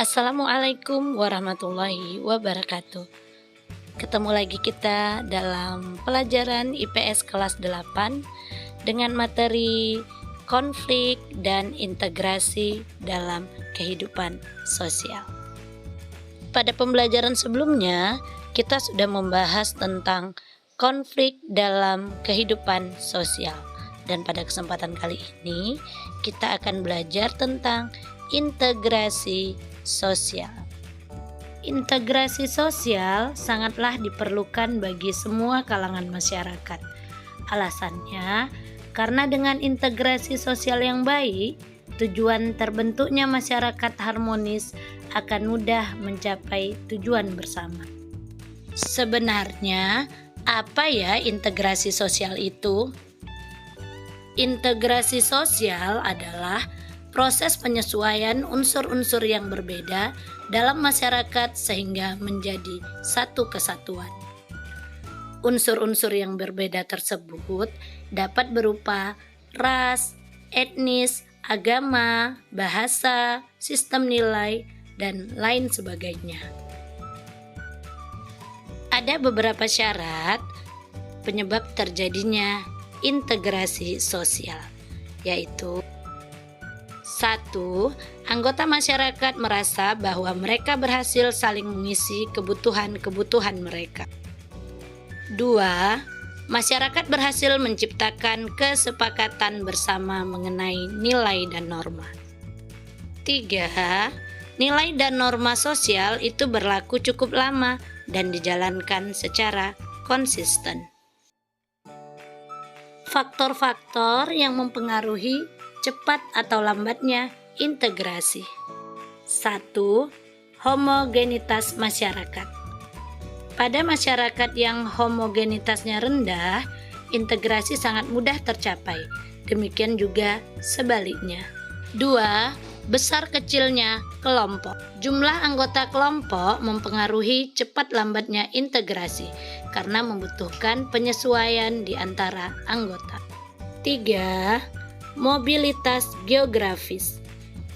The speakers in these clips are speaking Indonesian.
Assalamualaikum warahmatullahi wabarakatuh. Ketemu lagi kita dalam pelajaran IPS kelas 8 dengan materi konflik dan integrasi dalam kehidupan sosial. Pada pembelajaran sebelumnya, kita sudah membahas tentang konflik dalam kehidupan sosial. Dan pada kesempatan kali ini, kita akan belajar tentang integrasi sosial. Integrasi sosial sangatlah diperlukan bagi semua kalangan masyarakat. Alasannya, karena dengan integrasi sosial yang baik, tujuan terbentuknya masyarakat harmonis akan mudah mencapai tujuan bersama. Sebenarnya, apa ya integrasi sosial itu? Integrasi sosial adalah proses penyesuaian unsur-unsur yang berbeda dalam masyarakat sehingga menjadi satu kesatuan. Unsur-unsur yang berbeda tersebut dapat berupa ras, etnis, agama, bahasa, sistem nilai, dan lain sebagainya. Ada beberapa syarat penyebab terjadinya integrasi sosial, yaitu 1. Anggota masyarakat merasa bahwa mereka berhasil saling mengisi kebutuhan-kebutuhan mereka. 2. Masyarakat berhasil menciptakan kesepakatan bersama mengenai nilai dan norma. 3. Nilai dan norma sosial itu berlaku cukup lama dan dijalankan secara konsisten. Faktor-faktor yang mempengaruhi cepat atau lambatnya integrasi. 1. Homogenitas masyarakat. Pada masyarakat yang homogenitasnya rendah, integrasi sangat mudah tercapai. Demikian juga sebaliknya. 2. Besar kecilnya kelompok. Jumlah anggota kelompok mempengaruhi cepat lambatnya integrasi karena membutuhkan penyesuaian di antara anggota. 3. Mobilitas geografis.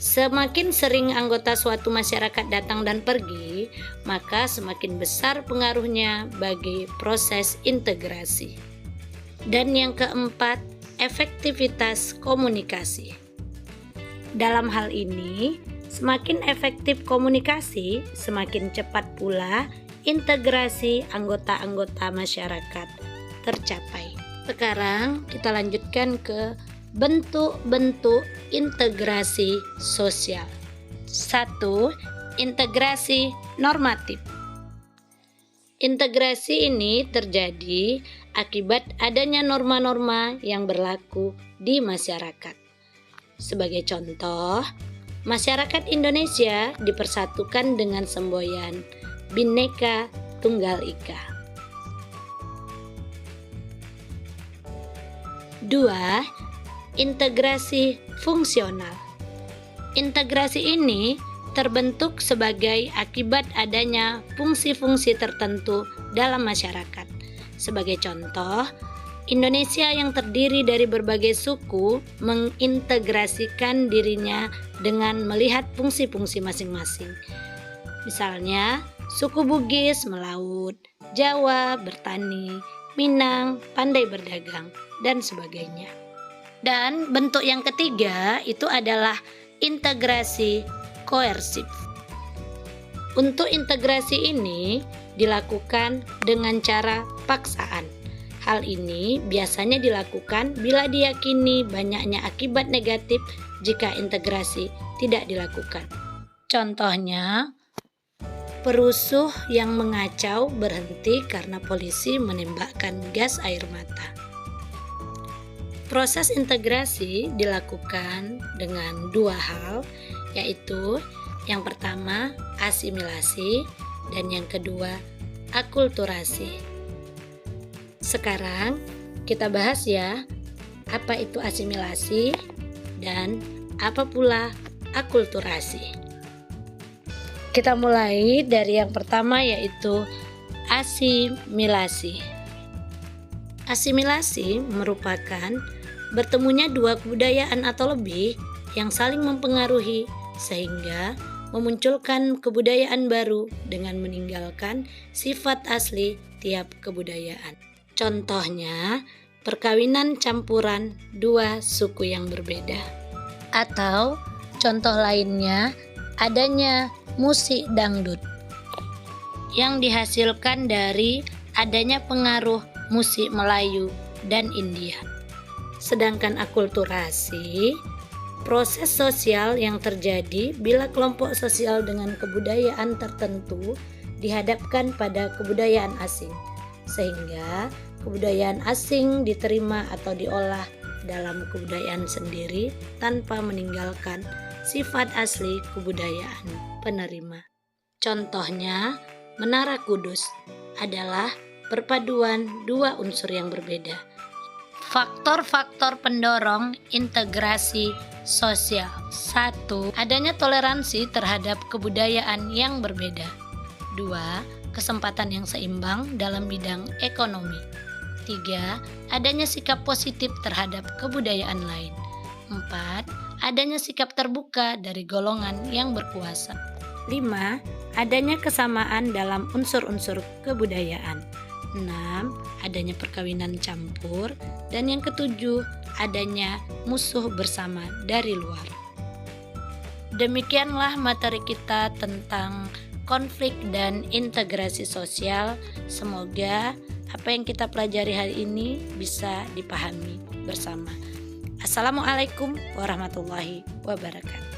Semakin sering anggota suatu masyarakat datang dan pergi, maka semakin besar pengaruhnya bagi proses integrasi. Dan yang keempat, efektivitas komunikasi. Dalam hal ini, semakin efektif komunikasi, semakin cepat pula integrasi anggota-anggota masyarakat tercapai. Sekarang kita lanjutkan ke bentuk-bentuk integrasi sosial. 1. Integrasi normatif. Integrasi ini terjadi akibat adanya norma-norma yang berlaku di masyarakat. Sebagai contoh, masyarakat Indonesia dipersatukan dengan semboyan Bhinneka Tunggal Ika. 2. Integrasi fungsional. Integrasi ini terbentuk sebagai akibat adanya fungsi-fungsi tertentu dalam masyarakat. Sebagai contoh, Indonesia yang terdiri dari berbagai suku mengintegrasikan dirinya dengan melihat fungsi-fungsi masing-masing. Misalnya, suku Bugis melaut, Jawa bertani, Minang pandai berdagang, dan sebagainya. Dan bentuk yang ketiga itu adalah integrasi koersif. Untuk integrasi ini dilakukan dengan cara paksaan. Hal ini biasanya dilakukan bila diyakini banyaknya akibat negatif jika integrasi tidak dilakukan. Contohnya, perusuh yang mengacau berhenti karena polisi menembakkan gas air mata. Proses integrasi dilakukan dengan dua hal, yaitu yang pertama asimilasi dan yang kedua akulturasi. Sekarang kita bahas ya, apa itu asimilasi dan apa pula akulturasi. Kita mulai dari yang pertama, yaitu asimilasi. Asimilasi merupakan bertemunya dua kebudayaan atau lebih yang saling mempengaruhi sehingga memunculkan kebudayaan baru dengan meninggalkan sifat asli tiap kebudayaan. Contohnya, perkawinan campuran dua suku yang berbeda. Atau contoh lainnya, adanya musik dangdut yang dihasilkan dari adanya pengaruh musik Melayu dan India. Sedangkan akulturasi, proses sosial yang terjadi bila kelompok sosial dengan kebudayaan tertentu dihadapkan pada kebudayaan asing, sehingga kebudayaan asing diterima atau diolah dalam kebudayaan sendiri tanpa meninggalkan sifat asli kebudayaan penerima. Contohnya, Menara Kudus adalah perpaduan dua unsur yang berbeda. Faktor-faktor pendorong integrasi sosial. 1. Adanya toleransi terhadap kebudayaan yang berbeda. 2. Kesempatan yang seimbang dalam bidang ekonomi. 3. Adanya sikap positif terhadap kebudayaan lain. 4. Adanya sikap terbuka dari golongan yang berkuasa. 5. Adanya kesamaan dalam unsur-unsur kebudayaan. 6. Adanya perkawinan campur. Dan yang ketujuh, adanya musuh bersama dari luar. Demikianlah materi kita tentang konflik dan integrasi sosial. Semoga apa yang kita pelajari hari ini bisa dipahami bersama. Assalamualaikum warahmatullahi wabarakatuh.